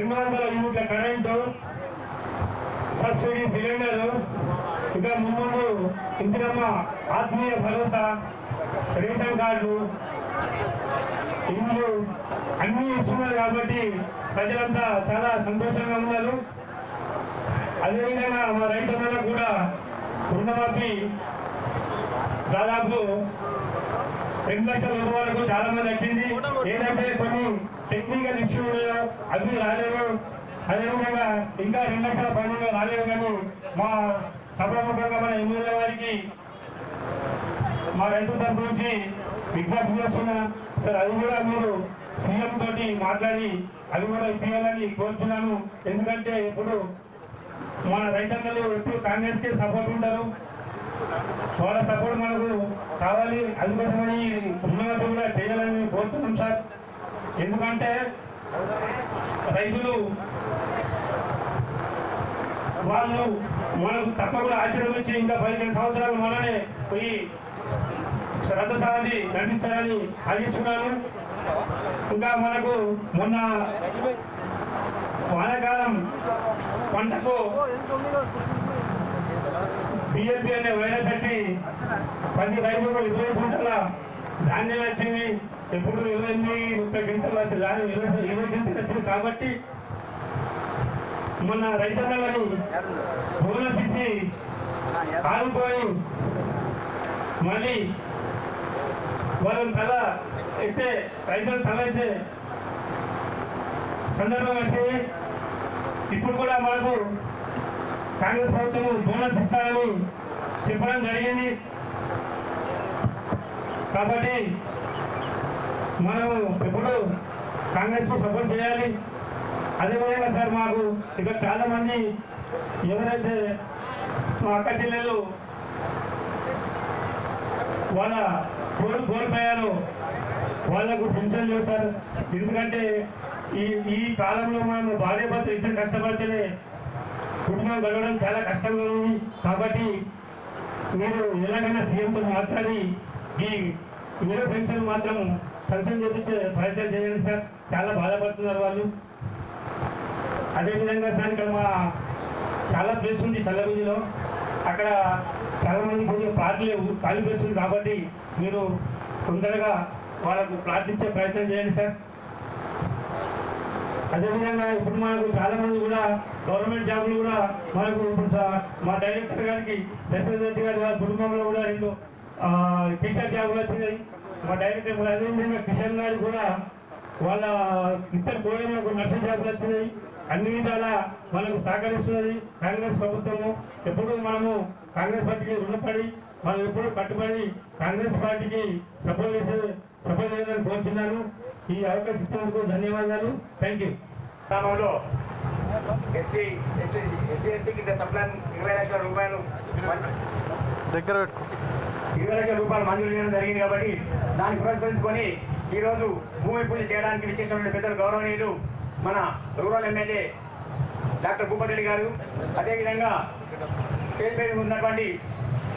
200 యూనిట్ల current, subsidy cylinder, ఇంకా ముందు ఇందిరమ్మ ఆత్మీయ భరోసా, రేషన్ కార్డు, ఇల్లు అన్నీ ఇస్తున్నారు కాబట్టి ప్రజలంతా చాలా సంతోషంగా ఉన్నారు. అదేవిధంగా మా రైతులకు కూడా రుణమాఫీ దాదాపు 2 లక్షల రూపాయలకు చాలా మంది వచ్చింది. ఏదంటే కొన్ని టెక్నికల్ ఇష్యూలు అవి రాలేవు, అదేవిధంగా ఇంకా 2 లక్షల పనులు రాలేవు. కానీ మా సభాముఖంగా మన ఎమ్మెల్యే వారికి మా రైతు తరఫు నుంచి విజ్ఞప్తి చేస్తున్నా సార్, అది కూడా మీరు సీఎం తోటి మాట్లాడి అది కూడా ఇప్పించాలని కోరుతున్నాను. ఎందుకంటే ఇప్పుడు మన రైతన్నలు ఎప్పుడు కాంగ్రెస్ కి సపోర్ట్ ఉంటారు, వాళ్ళ సపోర్ట్ మనకు కావాలి. అందుకోసమని రుణమాఫీ కూడా చేయాలని కోరుతున్నాం సార్. ఎందుకంటే రైతులు వాళ్ళు మనకు తప్పకుండా ఆశీర్వదించి ఇంకా 15 సంవత్సరాలు మననే పోయి రథసారథి నడిపిస్తారని ఆశిస్తున్నాను. ఇంకా మనకు మొన్న వానాకాలం పంటకు బిఎల్పి అనే వైరస్ వచ్చి 10 రైతులకు 20 గుంటల ధాన్యం వచ్చింది. ఎప్పుడు 28-30 గింటలు వచ్చింది, 20 గింటలు వచ్చింది. కాబట్టి మన రైతన్నలను బోనస్ ఇచ్చి ఆగిపోయి మళ్ళీ వాళ్ళని తల ఎత్తే రైతులు తల ఎత్తే సందర్భం వచ్చింది. ఇప్పుడు కూడా మనకు కాంగ్రెస్ ప్రభుత్వం బోనస్ ఇస్తారని చెప్పడం జరిగింది. కాబట్టి మనం ఎప్పుడు కాంగ్రెస్ కు సపోర్ట్ చేయాలి. అదేవిధంగా సార్ మాకు ఇక్కడ చాలా మంది ఎవరైతే మా అక్క చెల్లెలు వాళ్ళ కోల్పోయారో వాళ్ళకు పెన్షన్ లేవు సార్. ఎందుకంటే ఈ కాలంలో మనం భార్యాభర్తలు ఇద్దరు కష్టపడితేనే కుటుంబం గడవడం చాలా కష్టంగా ఉంది. కాబట్టి మీరు ఎలాగైనా సీఎంతో మాట్లాడి ఈ వీరో పెన్షన్ మాత్రం సంక్షేమం చేపించే ప్రయత్నం చేయండి సార్. చాలా బాధపడుతున్నారు వాళ్ళు. అదేవిధంగా సార్ ఇక్కడ మా చాలా ప్లేస్ ఉంది చల్లబుద్ధిలో, అక్కడ చాలా మంది కొద్దిగా ప్లాట్ లేవు, ఖాళీ ప్లేస్ ఉంది. కాబట్టి మీరు తొందరగా వాళ్ళకు ప్లాట్ ఇచ్చే ప్రయత్నం చేయండి సార్. అదేవిధంగా ఇప్పుడు మనకు చాలా మంది కూడా గవర్నమెంట్ జాబులు కూడా మనకు ఇప్పుడు మా డైరెక్టర్ గారికి దశరథ్ రెడ్డి గారి వారి కుటుంబంలో కూడా 2 టీచర్ జాబులు వచ్చినాయి. మా డైరెక్టర్ కూడా అదేవిధంగా కిషన్ గారికి కూడా వాళ్ళ ఇద్దరు కోరికలకు నర్సింగ్ జాబులు వచ్చినాయి. అన్ని విధాల మనకు సహకరిస్తున్నది కాంగ్రెస్ ప్రభుత్వము. ఎప్పుడు మనము కాంగ్రెస్ పార్టీకి రుణపడి మనం ఎప్పుడు కట్టుబడి కాంగ్రెస్ పార్టీకి సపోర్ట్ చేయాలని కోరుతున్నాను. ఈ అవకాశం ఇచ్చినందుకు ధన్యవాదాలు. Thank you. గ్రామంలో ఎస్సీ ఎస్టీ కింద సప్లాన్ 20 లక్షల రూపాయలు దగ్గర పెట్టుకో 20 లక్షల రూపాయలు మంజూరు చేయడం జరిగింది. కాబట్టి దాన్ని పురస్కరించుకొని ఈరోజు భూమి పూజ చేయడానికి విచ్చేసినటువంటి పెద్దలు గౌరవనీయులు మన rural MLA doctor Bhupathi Reddy గారు, అదేవిధంగా స్టేజ్ పై ఉన్నటువంటి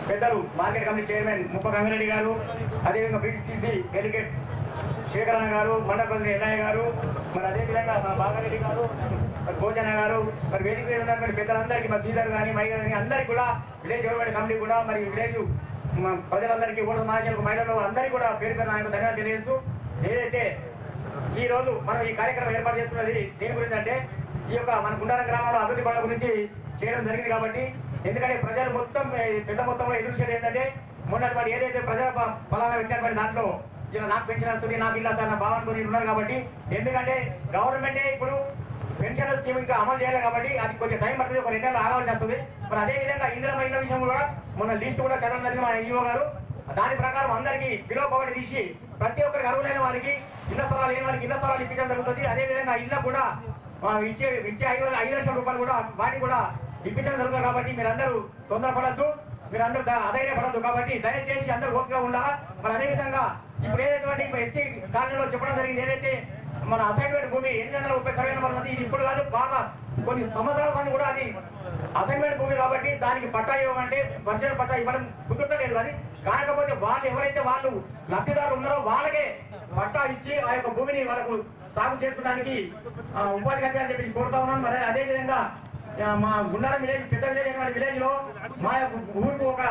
పెద్దలు మార్కెట్ కమిటీ చైర్మన్ ముప్ప గంగారెడ్డి గారు, అదేవిధంగా బీసీసీ డెలిగేట్ శేఖరణ గారు, మండల ప్రెసిడెంట్ ఎల్లయ్య గారు, మరి అదేవిధంగా మా బాగారెడ్డి గారు, మరి భోజన గారు, మరి వేదిక మీద ఉన్నటువంటి పెద్దలందరికీ మా శ్రీధర్ కానీ మై కానీ అందరికీ కూడా విలేజ్ గవర్నమెంట్ కమిటీ కూడా మరి విలేజ్ ప్రజలందరికీ ఓటు మహాజనులకు మహిళలు అందరికీ కూడా పేరు పేరు ఆయన ధన్యవాదాలు తెలియజేస్తూ, ఏదైతే ఈ రోజు మనం ఈ కార్యక్రమం ఏర్పాటు చేసుకున్నది దేని గురించి అంటే ఈ యొక్క మన గుండారం గ్రామంలో అభివృద్ధి పనుల గురించి చేయడం జరిగింది. కాబట్టి ఎందుకంటే ప్రజలు మొత్తం పెద్ద మొత్తంలో ఎదురు చేయడం ఏంటంటే మొన్నటువంటి ఏదైతే ప్రజల ఫలాలు పెట్టినటువంటి దాంట్లో ఇలా నాకు పెన్షన్ వస్తుంది, నాకు ఇల్లా సార్ నా భావనతో ఉన్నారు. కాబట్టి ఎందుకంటే గవర్నమెంటే ఇప్పుడు పెన్షన్ స్కీమ్ ఇంకా అమలు చేయాలి కాబట్టి అది కొంచెం టైం పడుతుంది, ఒక 2 నెలలు ఆగాల్సి వస్తుంది. మరి అదేవిధంగా ఇందిరమ్మ ఇళ్ల విషయం కూడా మొన్న లిస్ట్ కూడా చదవడం జరిగింది మా ఈఓ గారు. దాని ప్రకారం అందరికీ బిలో పవర్టీ తీసి ప్రతి ఒక్కరికి అర్హులైన వారికి ఇళ్ల స్థలాలు లేని వారికి ఇళ్ల స్థలాలు ఇప్పించడం జరుగుతుంది. అదేవిధంగా ఇళ్ళ కూడా ఇచ్చే 5 లక్షల రూపాయలు కూడా వాటిని కూడా ఇప్పించడం జరుగుతుంది. కాబట్టి మీరందరూ తొందరపడద్దు, మీరందరూ అధైర్యపడద్దు. కాబట్టి దయచేసి అందరూ ఓపికగా ఉండాలా. మరి అదేవిధంగా ఇప్పుడు ఏదైతే ఎస్సీ కాలనీలో చెప్పడం జరిగింది, ఏదైతే మన అసైన్మెంట్ భూమి 830 సర్వే నెంబర్ ఉంది. ఇది ఇప్పుడు కాదు, బాగా కొన్ని సంవత్సరాల సంది కూడా అది అసైన్మెంట్ భూమి కాబట్టి దానికి పట్టా ఇవ్వమంటే వర్షాల పట్టా ఇవ్వడం కుదరలేదు. అది కాకపోతే వాళ్ళు ఎవరైతే వాళ్ళు లబ్ధిదారులు ఉన్నారో వాళ్ళకే పట్టా ఇచ్చి ఆ యొక్క భూమిని వాళ్ళకు సాగు చేసుకోవడానికి ఉపాధి కల్పించాలని చెప్పేసి కోరుతా ఉన్నాను. మరి అదేవిధంగా మా గుండారం విలేజ్, పెద్ద విలేజ్ అయిన విలేజ్ లో మా ఊరికి ఒక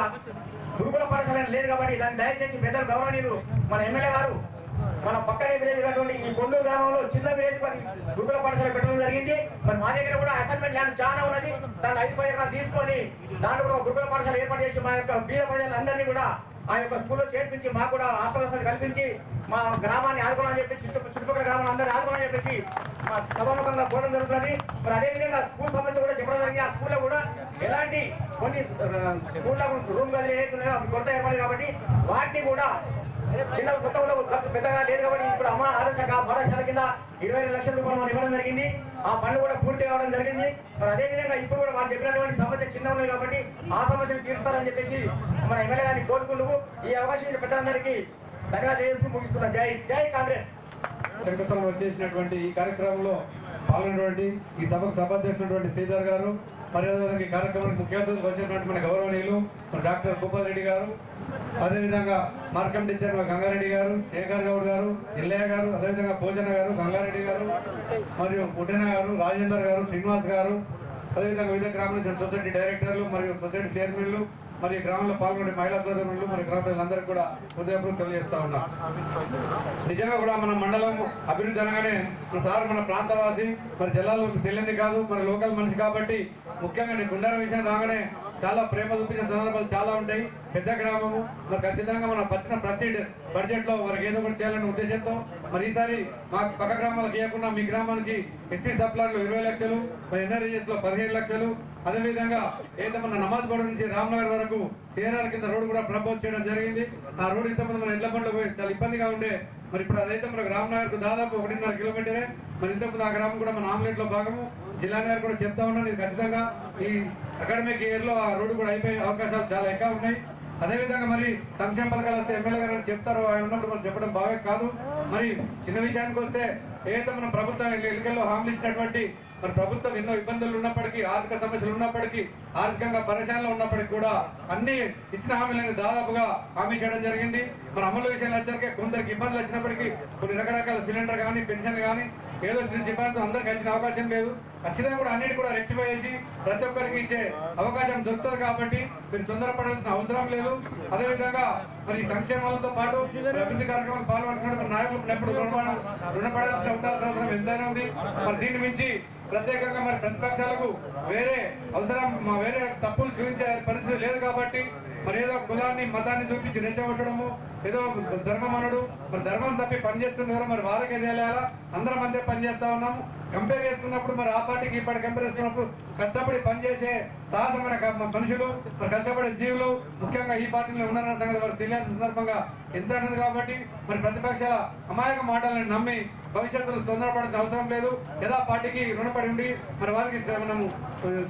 గురుకుల పాఠశాల లేదు కాబట్టి దాన్ని దయచేసి పెద్దలు గౌరవనీయులు మన ఎమ్మెల్యే గారు మన పక్కనే విలేజ్ కాబట్టి ఈ కొండూరు గ్రామంలో చిన్న విలేజ్ గురుకుల పాఠశాల పెట్టడం జరిగింది. మరి మా దగ్గర కూడా అసైన్మెంట్ ల్యాండ్ చాలా ఉన్నది. దాన్ని 5 ఎకరాలు తీసుకొని దాంట్లో కూడా గురుకుల పాఠశాల ఏర్పాటు చేసి మా యొక్క బీద ప్రజలందరినీ కూడా ఆ యొక్క స్కూల్లో చేర్పించి మాకు కూడా హాస్టల్ వసతి కల్పించి మా గ్రామాన్ని ఆదుకోవాలని చెప్పేసి చుట్టుపక్కల గ్రామాలు అందరూ ఆదుకోవాలని చెప్పేసి మా సభాముఖంగా కోరడం జరుగుతుంది. మరి అదేవిధంగా స్కూల్ సమస్య కూడా చెప్పడం జరిగింది. ఆ స్కూల్లో కూడా ఎలాంటి కొన్ని స్కూల్లో రూమ్ గదులు ఏదైతే ఉన్నాయో అవి కొరత ఏర్పడింది కాబట్టి వాటిని కూడా చిన్న మొత్తంలో ఖర్చు పెద్దగా లేదు కాబట్టి ఇప్పుడు అమ్మ ఆదర్శ పాఠశాల కింద 22 లక్షల రూపాయలు మనం ఇవ్వడం జరిగింది. ఆ పనులు కూడా పూర్తి కావడం జరిగింది. మరి అదేవిధంగా ఇప్పుడు కూడా వాళ్ళు చెప్పినటువంటి సమస్య చిన్న ఉన్నది కాబట్టి ఆ సమస్యను తీరుస్తారని చెప్పేసి మన ఎమ్మెల్యే గారిని కోరుకుంటూ ఈ అవకాశం ఇచ్చిన పెద్దలందరికీ ధన్యవాదాలు చేస్తూ ముగిస్తున్నా. జై జై కాంగ్రెస్. శంకుస్థాపన వచ్చేసినటువంటి ఈ కార్యక్రమంలో పాల్గొన్నటువంటి ఈ సభకు సభాధ్యక్షుడు శ్రీధర్ గారు, మరి అదేవిధంగా ఈ కార్యక్రమానికి ముఖ్య అతిథులకు వచ్చినటువంటి మన గౌరవనీయులు డాక్టర్ భూపతి రెడ్డి గారు, అదేవిధంగా మార్కం టీచర్ గంగారెడ్డి గారు, శేఖర్ గౌడ్ గారు, ఇల్లయ్య గారు, అదేవిధంగా భోజన గారు, గంగారెడ్డి గారు, మరియు పుట్టెన గారు, రాజేందర్ గారు, శ్రీనివాస్ గారు, అదేవిధంగా వివిధ గ్రామాల నుంచి సొసైటీ డైరెక్టర్లు మరియు సొసైటీ చైర్మన్లు మరి గ్రామంలో పాల్గొనే మహిళా సోదరులు మరి గ్రామ ప్రజలందరికీ కూడా హృదయపూర్వకంగా తెలియజేస్తా ఉన్నాం. నిజంగా కూడా మన మండలం అభివృద్ధి అనగానే మన సార్ మన ప్రాంతవాసి, మరి జిల్లాలో తెలియంది కాదు, మరి లోకల్ మనిషి కాబట్టి ముఖ్యంగా గుండారం విషయం రాగానే చాలా ప్రేమ చూపించిన సందర్భాలు చాలా ఉంటాయి. పెద్ద గ్రామము, మరి ఖచ్చితంగా మనం వచ్చిన ప్రతి బడ్జెట్ లో వారికి ఏదో ఒకటి చేయాలనే ఉద్దేశంతో మరి ఈసారి మా పక్క గ్రామాలకు ఇవ్వకుండా మీ గ్రామానికి ఎస్సీ సప్లాన్లు 20 లక్షలు, మరి ఎన్ఆర్ఈఎస్ లో 15 లక్షలు, అదేవిధంగా ఏదో మన నమాజ్ బోర్డు నుంచి రామ్నగర్ వరకు సిఆర్ఆర్ కింద రోడ్డు కూడా ప్రపోజ్ చేయడం జరిగింది. ఆ రోడ్డు ఇంతకుముందు మన ఎడ్ల బండ్లు పోయి చాలా ఇబ్బందిగా ఉండే, మరి ఇప్పుడు అదైతే మనకు రామ్నగర్ కు దాదాపు 1.5 కిలోమీటరే. మరి ఇంతకుముందు ఆ గ్రామం కూడా మన ఆమ్లెట్ లో భాగము. జిల్లా గారు కూడా చెప్తా ఉన్నాను, ఇది ఖచ్చితంగా ఈ అకాడమిక్ ఇయర్ లో ఆ రోడ్డు కూడా అయిపోయే అవకాశాలు చాలా ఎక్కువ ఉన్నాయి. అదేవిధంగా మరి సంక్షేమ పథకాలు వస్తే ఎమ్మెల్యే గారు చెప్తారో ఆయన ఉన్నప్పుడు మనం చెప్పడం బాగా కాదు. మరి చిన్న విషయానికి వస్తే ఏదైతే మనం ప్రభుత్వం ఎన్నికల్లో హామీలు ఇచ్చినటువంటి మరి ప్రభుత్వం ఎన్నో ఇబ్బందులు ఉన్నప్పటికీ, ఆర్థిక సమస్యలు ఉన్నప్పటికీ, ఆర్థికంగా పరిశాలలో ఉన్నప్పటికీ కూడా అన్ని ఇచ్చిన హామీలను దాదాపుగా హామీ చేయడం జరిగింది. మన అమలు విషయాలు వచ్చాకే కొందరికి ఇబ్బందులు వచ్చినప్పటికీ కొన్ని రకరకాల సిలిండర్ కానీ పెన్షన్ కానీ ఏదో చిన్న ఇబ్బంది అందరికి వచ్చిన అవకాశం లేదు. ఖచ్చితంగా కూడా అన్నిటి కూడా రెక్టిఫై చేసి ప్రతి ఒక్కరికి ఇచ్చే అవకాశం దొరుకుతుంది కాబట్టి మీరు తొందరపడాల్సిన అవసరం లేదు. అదేవిధంగా మరి సంక్షేమాలతో పాటు అభివృద్ధి కార్యక్రమాలు పాల్గొంటున్న నాయకులకు ఎప్పుడు రుణపడాల్సిన ఉండాల్సిన అవసరం ఎంతైనా ఉంది. మరి దీన్ని మించి ప్రత్యేకంగా మరి ప్రతిపక్షాలకు వేరే అవసరం వేరే తప్పులు చూపించే పరిస్థితి లేదు కాబట్టి మరి ఏదో కులాన్ని మతాన్ని చూపించి రెచ్చగొట్టడము, ఏదో ధర్మం అనడు, మరి ధర్మం తప్పి పనిచేస్తుంది ఎవరో మరి వారికి తెలియాలా. అందరం అంతే పనిచేస్తా ఉన్నాము. కంపేర్ చేసుకున్నప్పుడు మరి ఆ పార్టీకి ఈ పార్టీ కంపేర్ చేసుకున్నప్పుడు కష్టపడి పనిచేసే సాహసమైన మనుషులు, మరి కష్టపడే జీవులు ముఖ్యంగా ఈ పార్టీలో ఉన్నారన్న సంగతి వారికి తెలియాల్సిన సందర్భంగా ఎంత అన్నది కాబట్టి మరి ప్రతిపక్షాల అమాయక మాటలను నమ్మి భవిష్యత్తులో తొందరపడాల్సిన అవసరం లేదు. యథా పార్టీకి రుణపడి ఉండి మరి వారికి మనము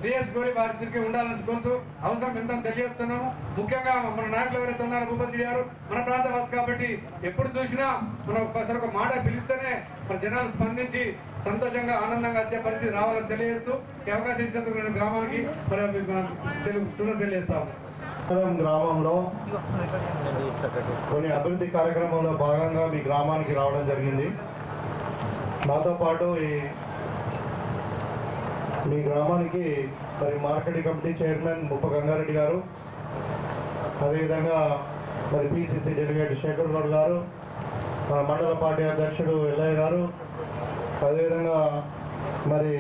శ్రేయస్ కోరి వారి తిరిగి ఉండాలని కోరుతూ అవసరం ఎంత తెలియజేస్తున్నాము. ముఖ్యంగా మన నాయకులు ఎవరైతే ఉన్నారో భూపతి గారు మన ప్రాంతవాసి కాబట్టి ఎప్పుడు చూసినా మనం ఒకసారి ఒక మాట పిలిస్తేనే మన జనాలు స్పందించి సంతోషంగా ఆనందంగా వచ్చే పరిస్థితి రావాలని తెలియజేస్తూ ఈ అవకాశం ఇచ్చినందుకు నేను గ్రామానికి తెలియజేస్తాము. గ్రామంలో కొన్ని అభివృద్ధి కార్యక్రమంలో భాగంగా మీ గ్రామానికి రావడం జరిగింది. నాతో పాటు మీ గ్రామానికి మరి మార్కెటింగ్ కమిటీ చైర్మన్ ముప్ప గంగారెడ్డి గారు, అదేవిధంగా మరి పిసిసి డెలిగేట్ శేఖర్ గౌడ్ గారు, మన మండల పార్టీ అధ్యక్షుడు ఎల్లయ్య గారు, అదేవిధంగా మరి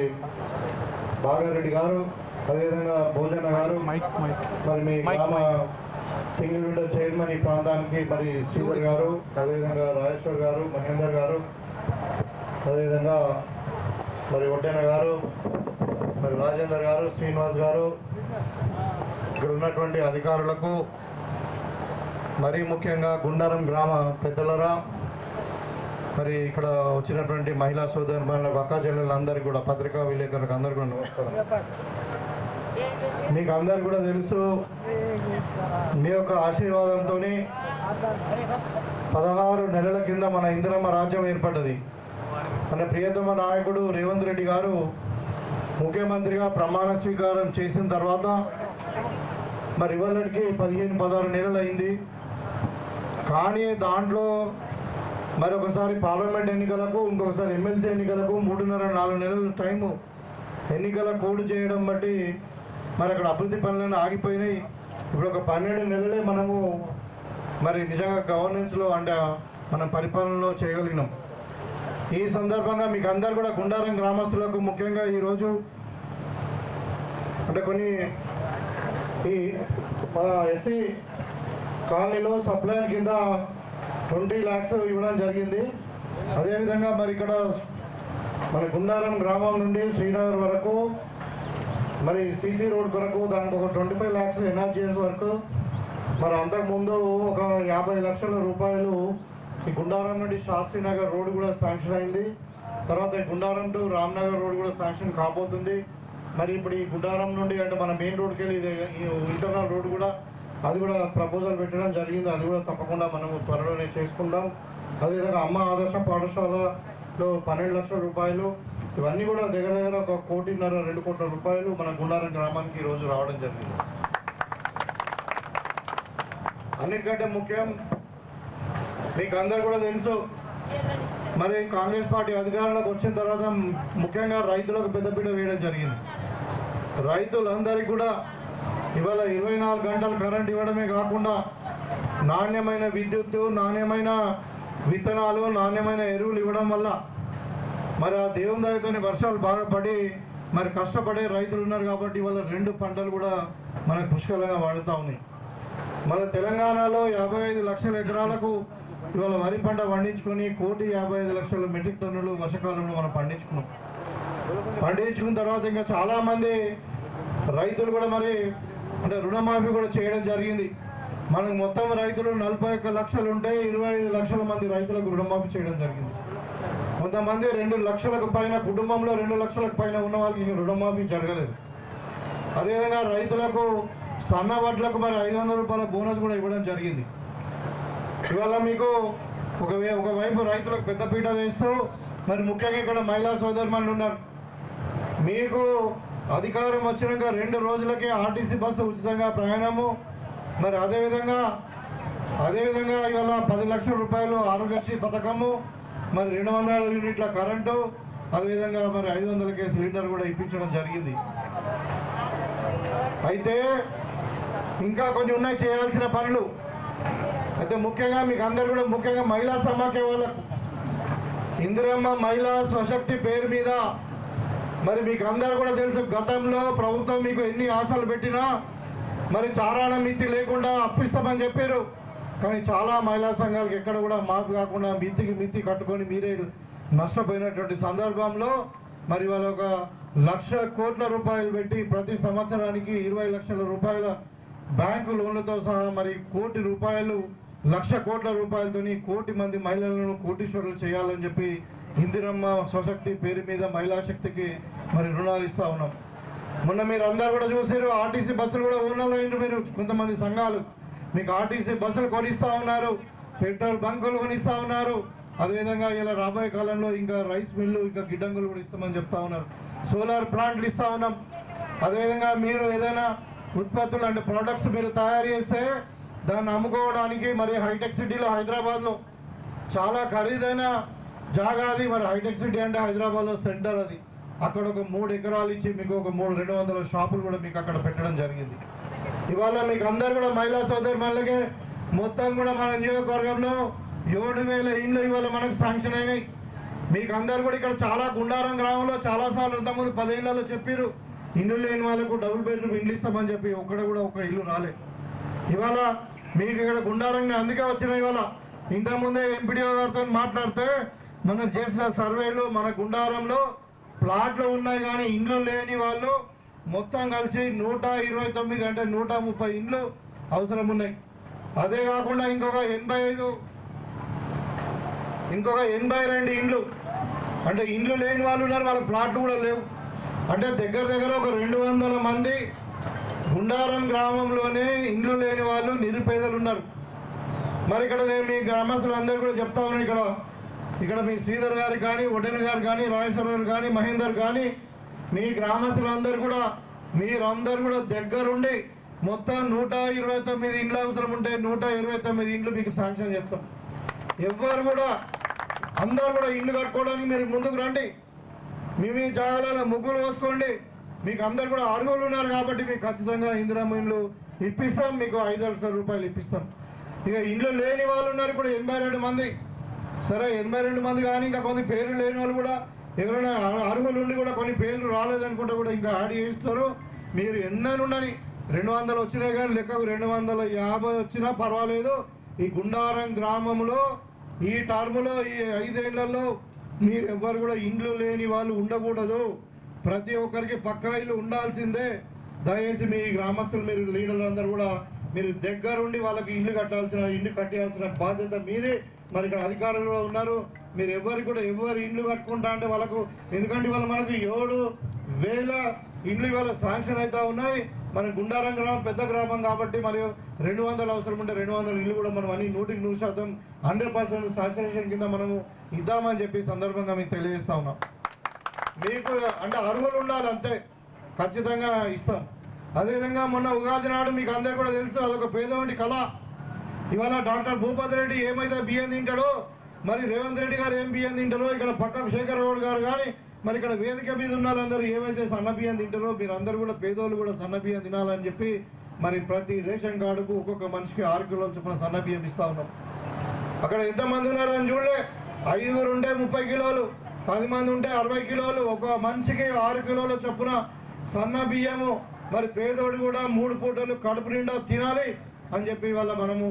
బాగారెడ్డి గారు, అదేవిధంగా భోజన గారు, మరి మీ గ్రామ సింగిల్ విండో చైర్మన్ ఈ ప్రాంతానికి మరి శ్రీధర్ గారు, అదేవిధంగా రాజేశ్వర్ గారు, మహేందర్ గారు, అదేవిధంగా మరి ఒడ్డెన గారు, మరి రాజేందర్ గారు, శ్రీనివాస్ గారు, ఇక్కడ ఉన్నటువంటి అధికారులకు, మరీ ముఖ్యంగా గుండారం గ్రామ పెద్దలరా, మరి ఇక్కడ వచ్చినటువంటి మహిళా సోదరులకు, అక్క చెల్లెలందరికీ కూడా, పత్రికా విలేకరులకు అందరికీ కూడా నమస్కారం. మీకు అందరు కూడా తెలుసు, మీ యొక్క ఆశీర్వాదంతో 16 నెలల కింద మన ఇందిరమ్మ రాజ్యం ఏర్పడ్డది. మన ప్రియతమ నాయకుడు రేవంత్ రెడ్డి గారు ముఖ్యమంత్రిగా ప్రమాణ స్వీకారం చేసిన తర్వాత మరి ఇవాళకి 15-16 నెలలు అయింది. కానీ దాంట్లో మరొకసారి పార్లమెంట్ ఎన్నికలకు, ఇంకొకసారి ఎమ్మెల్సీ ఎన్నికలకు 3.5-4 నెలల టైము ఎన్నికల కోడ్ చేయడం బట్టి మరి అక్కడ అభివృద్ధి పనులను ఆగిపోయినాయి. ఇప్పుడు ఒక 12 నెలలే మనము మరి నిజంగా గవర్నెన్స్లో అంటే మనం పరిపాలనలో చేయగలిగినాం. ఈ సందర్భంగా మీకు అందరు కూడా గుండారం గ్రామస్తులకు ముఖ్యంగా ఈరోజు అంటే కొన్ని ఈ ఎస్సీ కాలనీలో సప్లైర్ కింద 20 lakhs ఇవ్వడం జరిగింది. అదేవిధంగా మరి ఇక్కడ మన గుండారం గ్రామం నుండి శ్రీనగర్ వరకు మరి సీసీ రోడ్ కొరకు దానికి ఒక 25 lakhs ఎన్ఆర్జీఎస్ వరకు, మరి అంతకుముందు ఒక 50 లక్షల రూపాయలు ఈ గుండారం నుండి శాస్త్రీనగర్ రోడ్ కూడా శాంక్షన్ అయింది. తర్వాత ఈ గుండారం టు రామ్నగర్ రోడ్ కూడా శాంక్షన్ కాబోతుంది. మరి ఇప్పుడు ఈ గుండారం నుండి అంటే మన మెయిన్ రోడ్కి వెళ్ళి ఇది ఇంటర్నల్ రోడ్ కూడా అది కూడా ప్రపోజల్ పెట్టడం జరిగింది. అది కూడా తప్పకుండా మనము త్వరలోనే చేసుకుందాం. అదేవిధంగా అమ్మ ఆదర్శ పాఠశాలలో 12 లక్షల రూపాయలు, ఇవన్నీ కూడా దగ్గర దగ్గర 1.5-2 కోట్ల రూపాయలు మన గుండారం గ్రామానికి ఈరోజు రావడం జరిగింది. అన్నిటికంటే ముఖ్యం మీకు అందరు కూడా తెలుసు, మరి కాంగ్రెస్ పార్టీ అధికారంలోకి వచ్చిన తర్వాత ముఖ్యంగా రైతులకు పెద్దపీట వేయడం జరిగింది. రైతులందరికీ కూడా ఇవాళ 24 గంటలు కరెంట్ ఇవ్వడమే కాకుండా నాణ్యమైన విద్యుత్తు, నాణ్యమైన విత్తనాలు, నాణ్యమైన ఎరువులు ఇవ్వడం వల్ల మరి ఆ దేవుని దయతోని వర్షాలు బాగా పడి మరి కష్టపడే రైతులు ఉన్నారు కాబట్టి ఇవాళ 2 పంటలు కూడా మనకు పుష్కలంగా వాడుతూ ఉన్నాయి. మన తెలంగాణలో 55 లక్షల ఎకరాలకు ఇవాళ వరి పంట పండించుకొని 1,55,00,000 మెట్రిక్ టన్నులు వర్షకాలంలో మనం పండించుకున్నాం. పండించుకున్న తర్వాత ఇంకా చాలామంది రైతులు కూడా మరి అంటే రుణమాఫీ కూడా చేయడం జరిగింది. మనకు మొత్తం రైతులు 41 లక్షలు ఉంటే 25 లక్షల మంది రైతులకు రుణమాఫీ చేయడం జరిగింది. కొంతమంది 2 లక్షలకు పైన కుటుంబంలో 2 లక్షలకు పైన ఉన్న వాళ్ళకి ఇంకా రుణమాఫీ జరగలేదు. అదేవిధంగా రైతులకు సన్న వడ్లకు మరి 500 రూపాయల బోనస్ కూడా ఇవ్వడం జరిగింది. ఇవాళ మీకు ఒకవైపు రైతులకు పెద్దపీట వేస్తూ మరి ముఖ్యంగా ఇక్కడ మహిళా సోదరుమణులు ఉన్నారు. మీకు అధికారం వచ్చినాక 2 రోజులకే ఆర్టీసీ బస్సు ఉచితంగా ప్రయాణము, మరి అదేవిధంగా ఇవాళ 10 లక్షల రూపాయలు ఆరోగ్యశ్రీ పథకము, మరి 200 యూనిట్ల కరెంటు, అదేవిధంగా మరి 500 సిలిండర్ కూడా ఇప్పించడం జరిగింది. అయితే ఇంకా కొన్ని ఉన్నాయి చేయాల్సిన పనులు. అయితే ముఖ్యంగా మీకు అందరు కూడా ముఖ్యంగా మహిళా సమాఖ్య వాళ్ళకు ఇందిరమ్మ మహిళా స్వశక్తి పేరు మీద మరి మీకు అందరు కూడా తెలుసు, గతంలో ప్రభుత్వం మీకు ఎన్ని ఆశలు పెట్టినా మరి చారాణ మిత్తి లేకుండా అప్పిస్తామని చెప్పారు. కానీ చాలా మహిళా సంఘాలకు ఎక్కడ కూడా మాఫీ కాకుండా మిత్తి కట్టుకొని మీరే నష్టపోయినటువంటి సందర్భంలో మరి వాళ్ళ 1,00,000 కోట్ల రూపాయలు పెట్టి ప్రతి సంవత్సరానికి 20 లక్షల రూపాయల బ్యాంకు లోన్లతో సహా మరి 1 కోటి రూపాయలు 1,00,000 కోట్ల రూపాయలతోని 1 కోటి మంది మహిళలను కోటీశ్వరులు చేయాలని చెప్పి ఇందిరమ్మ స్వశక్తి పేరు మీద మహిళా శక్తికి మరి రుణాలు ఇస్తూ ఉన్నాం. మొన్న మీరు అందరు కూడా చూసారు, ఆర్టీసీ బస్సులు కూడా ఓనర్లు అయింది. మీరు కొంతమంది సంఘాలు మీకు ఆర్టీసీ బస్సులు కొనిస్తూ ఉన్నారు, పెట్రోల్ బంకులు కొనిస్తూ ఉన్నారు. అదేవిధంగా ఇలా రాబోయే కాలంలో ఇంకా రైస్ మిల్లు, ఇంకా గిడ్డంగులు కూడా ఇస్తామని చెప్తా ఉన్నారు. సోలార్ ప్లాంట్లు ఇస్తూ ఉన్నాం. అదేవిధంగా మీరు ఏదైనా ఉత్పత్తులు అంటే ప్రోడక్ట్స్ మీరు తయారు చేస్తే దాన్ని అమ్ముకోవడానికి మరి హైటెక్ సిటీలో హైదరాబాద్లో చాలా ఖరీదైన జాగా అది. మరి హైటెక్ సిటీ అంటే హైదరాబాద్లో సెంటర్ అది. అక్కడ ఒక 3 ఎకరాలు ఇచ్చి మీకు ఒక 200 షాపులు కూడా మీకు అక్కడ పెట్టడం జరిగింది. ఇవాళ మీకు అందరు కూడా మహిళా సోదరులకే మొత్తం కూడా మన నియోజకవర్గంలో 7,000 ఇండ్లు ఇవాళ మనకు శాంక్షన్ అయినాయి. మీకు అందరు కూడా ఇక్కడ చాలా గుండారం గ్రామంలో చాలాసార్లు ఇంతకుముందు 10 ఏళ్లలో చెప్పారు ఇల్లు లేని వాళ్ళకు డబుల్ బెడ్రూమ్ ఇండ్లు ఇస్తామని చెప్పి ఒక్కడ కూడా ఒక ఇల్లు రాలేదు. ఇవాళ మీకు ఇక్కడ గుండారంగా అందుకే వచ్చిన ఇవాళ ఇంతకుముందే ఎంపీడీఓ గారితో మాట్లాడితే మనం చేసిన సర్వేలు మన గుండారంలో ప్లాట్లు ఉన్నాయి కానీ ఇండ్లు లేని వాళ్ళు మొత్తం కలిసి 129 అంటే 130 ఇండ్లు అవసరం ఉన్నాయి. అదే కాకుండా ఇంకొక 82 ఇండ్లు అంటే ఇండ్లు లేని వాళ్ళు ఉన్నారు, వాళ్ళ ప్లాట్లు కూడా లేవు. అంటే దగ్గర ఒక 200 మంది గుండారం గ్రామంలోనే ఇండ్లు లేని వాళ్ళు నిరుపేదలు ఉన్నారు. మరి ఇక్కడ నేను మీ గ్రామస్తులు అందరూ కూడా చెప్తా ఉన్నాను, ఇక్కడ ఇక్కడ మీ శ్రీధర్ గారు కానీ, ఒడ్డెన గారు కానీ, రాజేశ్వర గారు కానీ, మహేందర్ కానీ, మీ గ్రామస్తులందరూ కూడా మీరందరూ కూడా దగ్గరుండి మొత్తం 129 ఇండ్లు అవసరం ఉంటే 129 ఇండ్లు మీకు శాంక్షన్ చేస్తాం. ఎవ్వరు కూడా అందరూ కూడా ఇండ్లు కట్టుకోవడానికి మీరు ముందుకు రండి. మీ జాగాలలో ముగ్గులు పోసుకోండి. మీకు అందరు కూడా అర్హులు ఉన్నారు కాబట్టి మీకు ఖచ్చితంగా ఇందిరమ్మ ఇండ్లు ఇప్పిస్తాం. మీకు 5 లక్షల రూపాయలు ఇప్పిస్తాం. ఇక ఇండ్లు లేని వాళ్ళు ఉన్నారు ఇప్పుడు 82 మంది. సరే 82 మంది కానీ ఇంకా కొన్ని పేర్లు లేని వాళ్ళు కూడా ఎవరైనా అర్హులు ఉండి కూడా కొన్ని పేర్లు రాలేదనుకుంటే కూడా ఇంకా యాడ్ చేయిస్తారు. మీరు ఎన్ననుండని 200 వచ్చినాయి కానీ లెక్కకు 250 వచ్చినా పర్వాలేదు. ఈ గుండారం గ్రామంలో ఈ టర్ములో ఈ 5 ఏళ్లలో మీరు ఎవ్వరు కూడా ఇండ్లు లేని వాళ్ళు ఉండకూడదు. ప్రతి ఒక్కరికి పక్కా ఇల్లు ఉండాల్సిందే. దయచేసి మీ గ్రామస్తులు మీరు లీడర్లు అందరూ కూడా మీరు దగ్గరుండి వాళ్ళకి ఇల్లు కట్టాల్సిన బాధ్యత మీదే. మరి ఇక్కడ అధికారులు కూడా ఉన్నారు. మీరు ఎవరికి కూడా ఎవరు ఇండ్లు కట్టుకుంటా అంటే వాళ్ళకు, ఎందుకంటే ఇవాళ మనకు 7,000 ఇండ్లు ఇవాళ శాంక్షన్ అవుతా ఉన్నాయి. మన గుండారం గ్రామం పెద్ద గ్రామం కాబట్టి మరియు 200 అవసరం ఉంటే 200 ఇల్లు కూడా మనం అన్ని 100% 100% శాంక్షన్ కింద మనము ఇద్దామని చెప్పి సందర్భంగా మీకు తెలియజేస్తా ఉన్నాం. మీకు అంటే అర్హులు ఉండాలి అంతే, ఖచ్చితంగా ఇస్తాం. అదేవిధంగా మొన్న ఉగాది నాడు మీకు అందరు కూడా తెలుసు, అదొక పేదవాడి కళ. ఇవాళ డాక్టర్ భూపతి రెడ్డి ఏమైతే బియ్యం తింటాడో, మరి రేవంత్ రెడ్డి గారు ఏం బియ్యం తింటారో, ఇక్కడ పక్కకు శేఖర్ గౌడ్ గారు కానీ, మరి ఇక్కడ వేదిక మీద ఉన్న వాళ్ళందరూ ఏమైతే సన్న బియ్యం తింటారో మీరు అందరూ కూడా పేదోళ్ళు కూడా సన్న బియ్యం తినాలని చెప్పి మరి ప్రతి రేషన్ కార్డుకు ఒక్కొక్క మనిషికి 6 కిలోలు చొప్పున సన్న బియ్యం ఇస్తా ఉన్నాం. అక్కడ ఎంతమంది ఉన్నారు అని చూడలే, 5 ఉంటే 30 కిలోలు, 10 మంది ఉంటే 60 కిలోలు, ఒక మనిషికి 6 కిలోల చొప్పున సన్న బియ్యము. మరి పేదోడు కూడా 3 పూటలు కడుపు నిండా తినాలి అని చెప్పి ఇవాళ మనము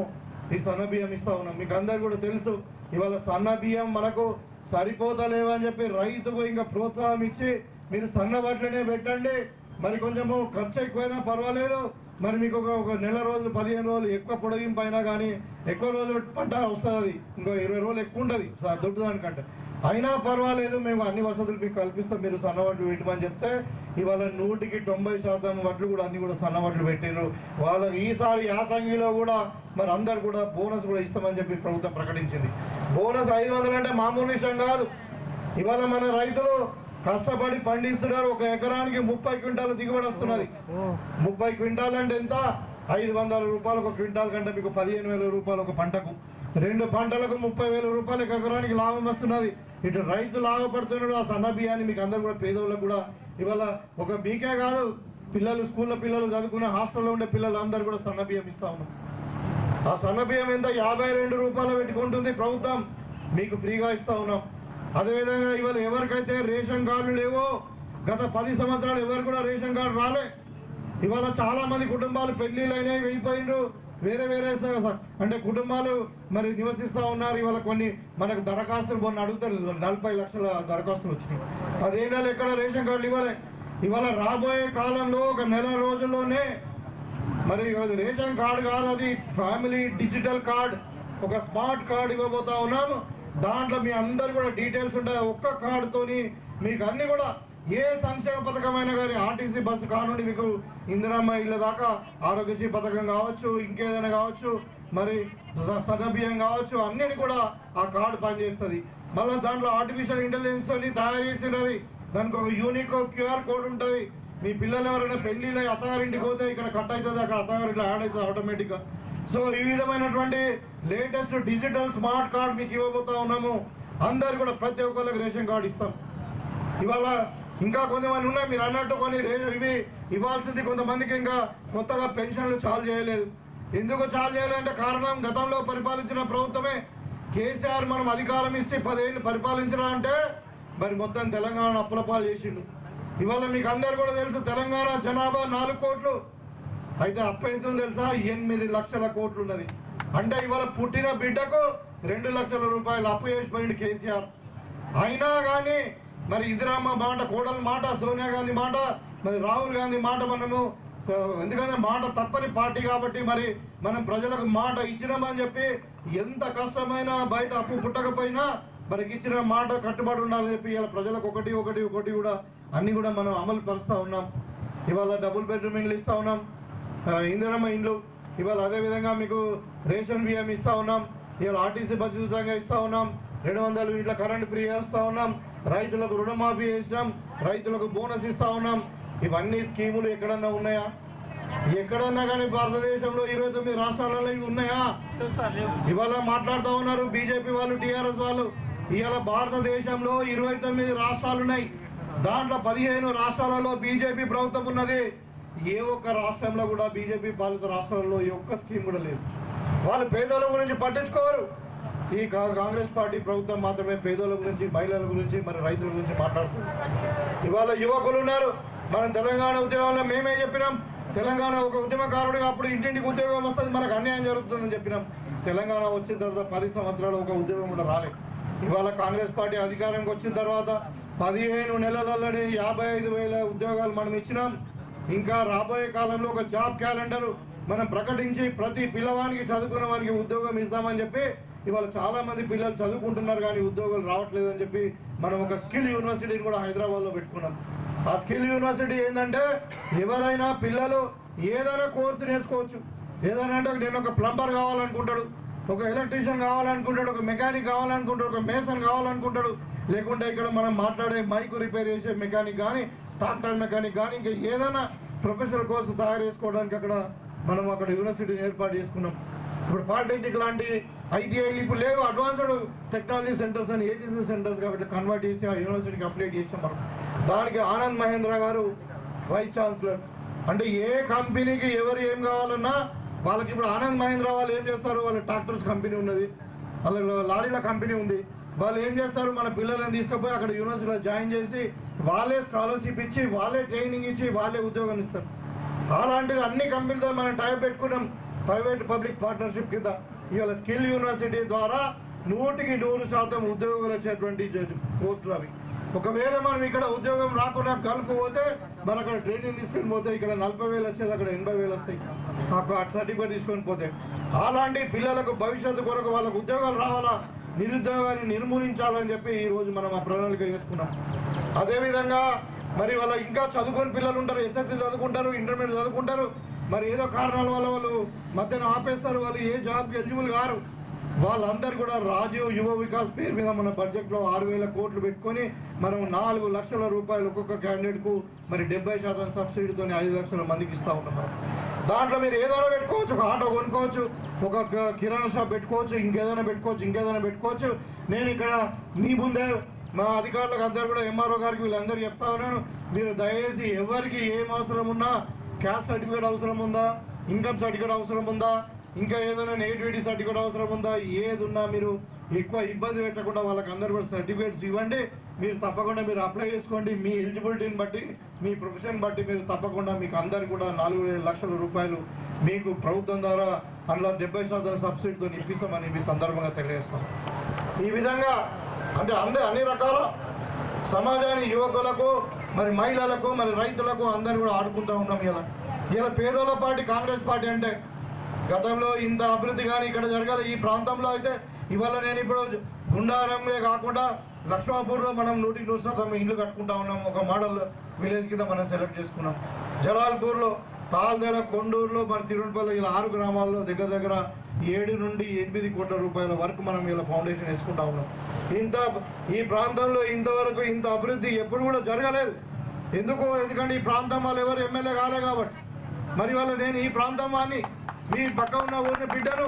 ఈ సన్న బియ్యం ఇస్తా ఉన్నాం. మీకు అందరు కూడా తెలుసు ఇవాళ సన్న బియ్యం మనకు సరిపోతలేవని చెప్పి రైతుకు ఇంకా ప్రోత్సాహం ఇచ్చి మీరు సన్న వడ్లనే పెట్టండి. మరి కొంచెము ఖర్చు ఎక్కువైనా పర్వాలేదు, మరి మీకు ఒక నెల రోజులు 15 రోజులు ఎక్కువ పొడిగింపు అయినా కానీ ఎక్కువ రోజులు పంట వస్తుంది, ఇంకో 20 రోజులు ఎక్కువ ఉంటుంది దొడ్డు దానికంటే, అయినా పర్వాలేదు మేము అన్ని వసతులు మీకు కల్పిస్తాం, మీరు సన్న వడ్లు పెట్టమని చెప్తే ఇవాళ 100% వడ్లు కూడా అన్ని కూడా సన్న వడ్లు పెట్టారు. వాళ్ళకి ఈసారి యాసంగిలో కూడా మరి అందరు కూడా బోనస్ కూడా ఇస్తామని చెప్పి ప్రభుత్వం ప్రకటించింది. బోనస్ 500 అంటే మామూలు విషయం కాదు. ఇవాళ మన రైతులు కష్టపడి పండిస్తున్నారు. ఒక ఎకరానికి 30 క్వింటాల దిగుబడి వస్తున్నది. 30 క్వింటాల్ అంటే ఎంత? 500 రూపాయలు ఒక క్వింటాల్ కంటే మీకు 15,000 రూపాయలు ఒక పంటకు. 2 పంటలకు 30,000 రూపాయలు ఎకరానికి లాభం వస్తున్నది. ఇటు రైతు లాభపడుతున్నాడు. ఆ సన్న బియ్యాన్ని మీకు అందరూ కూడా పేదోళ్ళకు కూడా ఇవాళ ఒక మీకే కాదు, పిల్లలు స్కూల్లో పిల్లలు చదువుకునే హాస్టల్లో ఉండే పిల్లలు అందరూ కూడా సన్న బియ్యం ఇస్తా ఉన్నాం. ఆ సన్న బియ్యం ఎంత? 52 రూపాయలు పెట్టుకుంటుంది ప్రభుత్వం, మీకు ఫ్రీగా ఇస్తా ఉన్నాం. అదేవిధంగా ఇవాళ ఎవరికైతే రేషన్ కార్డులు లేవో, గత 10 సంవత్సరాలు ఎవరు కూడా రేషన్ కార్డు రాలే. ఇవాళ చాలా మంది కుటుంబాలు పెళ్లిళ్ళు అయినాయి, వెళ్ళిపోయినారు, వేరే వేరే అంటే కుటుంబాలు మరి నివసిస్తూ ఉన్నారు. ఇవాళ కొన్ని మనకు దరఖాస్తులు మొన్న అడుగుతారు, 40 లక్షల దరఖాస్తులు వచ్చినాయి. 10 ఏళ్ళు ఎక్కడ రేషన్ కార్డులు ఇవ్వలే. ఇవాళ రాబోయే కాలంలో ఒక నెల రోజుల్లోనే మరి అది రేషన్ కార్డు కాదు, అది ఫ్యామిలీ డిజిటల్ కార్డ్, ఒక స్మార్ట్ కార్డు ఇవ్వబోతా ఉన్నాము. దాంట్లో మీ అందరు కూడా డీటెయిల్స్ ఉంటాయి. ఒక్క కార్డుతోని మీకు అన్ని కూడా ఏ సంక్షేమ పథకమైనా కానీ, ఆర్టీసీ బస్సు కానుండి మీకు ఇందిరమ్మ ఇళ్ళ దాకా ఆరోగ్యశ్రీ పథకం కావచ్చు, ఇంకేదైనా కావచ్చు, మరి సన్న బియ్యం కావచ్చు, అన్నిటి కూడా ఆ కార్డు పనిచేస్తుంది. మళ్ళీ దాంట్లో ఆర్టిఫిషియల్ ఇంటెలిజెన్స్ తోని తయారు చేసినది. దానికి ఒక యూనిక్ QR కోడ్ ఉంటుంది. మీ పిల్లలు ఎవరైనా పెళ్లిలో అత్తగారింటికి పోతే ఇక్కడ కట్ అవుతుంది, అక్కడ అత్తగారింట్లో యాడ్ అవుతుంది ఆటోమేటిక్గా. సో ఈ విధమైనటువంటి లేటెస్ట్ డిజిటల్ స్మార్ట్ కార్డ్ మీకు ఇవ్వబోతా ఉన్నాము. అందరు కూడా ప్రతి ఒక్కరికి రేషన్ కార్డు ఇస్తాం. ఇవాళ ఇంకా కొంతమంది ఉన్నాయి, మీరు అన్నట్టు కొన్ని ఇవి ఇవ్వాల్సింది కొంతమందికి ఇంకా కొత్తగా పెన్షన్లు చాలు చేయలేదు. ఎందుకు చాలు చేయాలంటే కారణం గతంలో పరిపాలించిన ప్రభుత్వమే. కేసీఆర్ మనం అధికారం ఇస్తే 10 ఏళ్ళు పరిపాలించరా అంటే మరి మొత్తం తెలంగాణ అప్పులపాలు చేసిండు. ఇవాళ మీకు అందరు కూడా తెలుసు, తెలంగాణ జనాభా 4 కోట్లు అయితే అప్పు ఎంత తెలుసా? 8 లక్షల కోట్లు ఉన్నది. అంటే ఇవాళ పుట్టిన బిడ్డకు 2 లక్షల రూపాయలు అప్పు చేసిపోయింది కేసీఆర్. అయినా కానీ మరి ఇందిరమ్మ మాట, కోడల మాట, సోనియా గాంధీ మాట, మరి రాహుల్ గాంధీ మాట మనము, ఎందుకంటే మాట తప్పని పార్టీ కాబట్టి మరి మనం ప్రజలకు మాట ఇచ్చినామని చెప్పి ఎంత కష్టమైనా బయట అప్పు పుట్టకపోయినా మనకి ఇచ్చిన మాట కట్టుబడి ఉండాలని చెప్పి ఇలా ప్రజలకు ఒకటి కూడా అన్ని కూడా మనం అమలు పరుస్తూ ఉన్నాం. ఇవాళ డబుల్ బెడ్రూమ్ ఇండ్లు ఇస్తూ ఉన్నాం, ఇందిరమ్మ ఇండ్లు. ఇవాళ అదేవిధంగా మీకు రేషన్ బియ్యం ఇస్తూ ఉన్నాం. ఇవాళ ఆర్టీసీ బస్సు ఉచితంగా ఇస్తూ ఉన్నాం. 200 యూనిట్ల కరెంట్ ఫ్రీ చేస్తా ఉన్నాం, రైతులకు రుణమాఫీ చేసినాం, రైతులకు బోనస్ ఇస్తా ఉన్నాం. ఇవన్నీ స్కీములు ఎక్కడన్నా ఉన్నాయా? ఎక్కడన్నా కానీ భారతదేశంలో 29 రాష్ట్రాలలో ఇవి ఉన్నాయా? ఇవాళ మాట్లాడుతూ ఉన్నారు బీజేపీ వాళ్ళు, టీఆర్ఎస్ వాళ్ళు. ఇవాళ భారతదేశంలో 29 రాష్ట్రాలు ఉన్నాయి. దాంట్లో 15 రాష్ట్రాలలో బీజేపీ ప్రభుత్వం ఉన్నది. ఏ ఒక్క రాష్ట్రంలో కూడా బీజేపీ పాలిత రాష్ట్రాల్లో ఏ ఒక్క స్కీమ్ కూడా లేదు. వాళ్ళు పేదల గురించి పట్టించుకోరు. ఈ కాంగ్రెస్ పార్టీ ప్రభుత్వం మాత్రమే పేదల గురించి, మహిళల గురించి, మరి రైతుల గురించి మాట్లాడుతుంది. ఇవాళ యువకులు ఉన్నారు. మనం తెలంగాణ ఉద్యోగంలో మేమే చెప్పినాం, తెలంగాణ ఒక ఉద్యమకారుడిగా అప్పుడు ఇంటింటికి ఉద్యోగం వస్తుంది, మనకు అన్యాయం జరుగుతుందని చెప్పినాం. తెలంగాణ వచ్చిన తర్వాత 10 సంవత్సరాలు ఒక ఉద్యోగం కూడా రాలేదు. ఇవాళ కాంగ్రెస్ పార్టీ అధికారంకి వచ్చిన తర్వాత 15 నెలలలోనే 55,000 ఉద్యోగాలు మనం ఇచ్చినాం. ఇంకా రాబోయే కాలంలో ఒక జాబ్ క్యాలెండర్ మనం ప్రకటించి ప్రతి పిల్లవానికి, చదువుకున్న వానికి ఉద్యోగం ఇస్తామని చెప్పి ఇవాళ చాలా మంది పిల్లలు చదువుకుంటున్నారు కానీ ఉద్యోగాలు రావట్లేదని చెప్పి మనం ఒక స్కిల్ యూనివర్సిటీని కూడా హైదరాబాద్లో పెట్టుకున్నాం. ఆ స్కిల్ యూనివర్సిటీ ఏంటంటే ఎవరైనా పిల్లలు ఏదైనా కోర్సు నేర్చుకోవచ్చు. ఏదైనా అంటే నేను ఒక ప్లంబర్ కావాలనుకుంటాడు, ఒక ఎలక్ట్రీషియన్ కావాలనుకుంటాడు, ఒక మెకానిక్ కావాలనుకుంటాడు, ఒక మేసన్ కావాలనుకుంటాడు, లేకుంటే ఇక్కడ మనం మాట్లాడే మైక్ రిపేర్ చేసే మెకానిక్ కానీ, ట్రాక్టర్ మెకానిక్ కానీ, ఇంకా ఏదైనా ప్రొఫెషనల్ కోర్సు తయారు చేసుకోవడానికి మనం అక్కడ యూనివర్సిటీని ఏర్పాటు చేసుకున్నాం. ఇప్పుడు పాలిటెక్నిక్ లాంటి ఐటీఐలు ఇప్పుడు లేవు, అడ్వాన్స్డ్ టెక్నాలజీ సెంటర్స్ అని ఏటీసీ సెంటర్స్ కాబట్టి కన్వర్ట్ చేసి ఆ యూనివర్సిటీకి అప్లై చేసాం మనం. దానికి ఆనంద్ మహేంద్ర గారు వైస్ ఛాన్సలర్. అంటే ఏ కంపెనీకి ఎవరు ఏం కావాలన్నా వాళ్ళకి ఇప్పుడు ఆనంద్ మహేంద్ర వాళ్ళు ఏం చేస్తారు, వాళ్ళ ట్రాక్టర్స్ కంపెనీ ఉన్నది, వాళ్ళ లారీల కంపెనీ ఉంది. వాళ్ళు ఏం చేస్తారు, మన పిల్లలను తీసుకుపోయి అక్కడ యూనివర్సిటీలో జాయిన్ చేసి వాళ్ళే స్కాలర్షిప్ ఇచ్చి, వాళ్ళే ట్రైనింగ్ ఇచ్చి, వాళ్ళే ఉద్యోగం ఇస్తారు. అలాంటిది అన్ని కంపెనీలతో మనం టైప్ పెట్టుకున్నాం ప్రైవేట్ పబ్లిక్ పార్ట్నర్షిప్ కింద. ఇవాళ స్కిల్ యూనివర్సిటీ ద్వారా 100% ఉద్యోగాలు వచ్చేటువంటి కోర్సులు అవి. ఒకవేళ మనం ఇక్కడ ఉద్యోగం రాకుండా గల్ఫ్ పోతే మన అక్కడ ట్రైనింగ్ తీసుకొని పోతే ఇక్కడ 40,000 వచ్చేది, అక్కడ 80,000 వస్తాయి సర్టిఫికేట్ తీసుకొని పోతే. అలాంటి పిల్లలకు భవిష్యత్తు కొరకు వాళ్ళకు ఉద్యోగాలు రావాలా, నిరుద్యోగాన్ని నిర్మూలించాలని చెప్పి ఈరోజు మనం ఆ ప్రణాళిక చేసుకున్నాం. అదేవిధంగా మరి వాళ్ళ ఇంకా చదువుకొని పిల్లలు ఉంటారు, ఎస్ఎస్సీ చదువుకుంటారు, ఇంటర్మీడియట్ చదువుకుంటారు, మరి ఏదో కారణాల వల్ల వాళ్ళు మధ్యన ఆపేస్తారు, వాళ్ళు ఏ జాబ్కి ఎలిజిబుల్ కారు. వాళ్ళందరూ కూడా రాజీవ్ యువ వికాస్ పేరు మీద మన బడ్జెట్లో 6,000 కోట్లు పెట్టుకొని మనం 4 లక్షల రూపాయలు ఒక్కొక్క క్యాండిడేట్కు మరి 70% సబ్సిడీతో 5 లక్షల మందికి ఇస్తూ ఉన్నాం. దాంట్లో మీరు ఏదైనా పెట్టుకోవచ్చు, ఒక ఆటో కొనుక్కోవచ్చు, ఒక కిరాణా షాప్ పెట్టుకోవచ్చు, ఇంకేదైనా పెట్టుకోవచ్చు. నేను ఇక్కడ మీ ముందే మా అధికారులకు అందరూ కూడా ఎంఆర్ఓ గారికి వీళ్ళందరూ చెప్తా ఉన్నాను, మీరు దయచేసి ఎవరికి ఏం అవసరం ఉన్నా, క్యాస్ట్ సర్టిఫికేట్ అవసరం ఉందా, ఇన్కమ్ సర్టిఫికేట్ అవసరం ఉందా, ఇంకా ఏదైనా నేటివిటీ సర్టిఫికేట్ అవసరం ఉందా, ఏది ఉన్నా మీరు ఎక్కువ ఇబ్బంది పెట్టకుండా వాళ్ళకి అందరూ కూడా సర్టిఫికేట్స్ ఇవ్వండి. మీరు తప్పకుండా మీరు అప్లై చేసుకోండి. మీ ఎలిజిబిలిటీని బట్టి, మీ ప్రొఫెషన్ బట్టి మీరు తప్పకుండా మీకు అందరికి కూడా 4 లక్షల రూపాయలు మీకు ప్రభుత్వం ద్వారా అందులో 70% సబ్సిడీతో ఇప్పిస్తామని మీ సందర్భంగా తెలియజేస్తాం. ఈ విధంగా అంటే అన్ని రకాల సమాజాన్ని, యువకులకు, మరి మహిళలకు, మరి రైతులకు అందరూ కూడా ఆడుకుంటూ ఉన్నాం. ఇలా పేదోళ్ళ పార్టీ కాంగ్రెస్ పార్టీ అంటే గతంలో ఇంత అభివృద్ధి కానీ ఇక్కడ జరగాలి. ఈ ప్రాంతంలో అయితే ఇవాళ నేను ఇప్పుడు గుండారంలో కాకుండా లక్ష్మాపూర్లో మనం 100% ఇల్లు కట్టుకుంటా ఉన్నాం. ఒక మోడల్ విలేజ్ కింద మనం సెలెక్ట్ చేసుకున్నాం. జలాల్పూర్లో, తాల్దేల, కొండూరులో, మరి తిరుపతిలో ఇలా 6 గ్రామాల్లో దగ్గర 7 నుండి 8 కోట్ల రూపాయల వరకు మనం ఇలా ఫౌండేషన్ వేసుకుంటా ఉన్నాం. ఈ ప్రాంతంలో ఇంతవరకు ఇంత అభివృద్ధి ఎప్పుడు కూడా జరగలేదు. ఎందుకంటే ఈ ప్రాంతం వాళ్ళు ఎవరు ఎమ్మెల్యే కాలే కాబట్టి. మరి వాళ్ళు నేను ఈ ప్రాంతం వాడిని, మీ పక్క ఉన్న ఊరిని బిడ్డను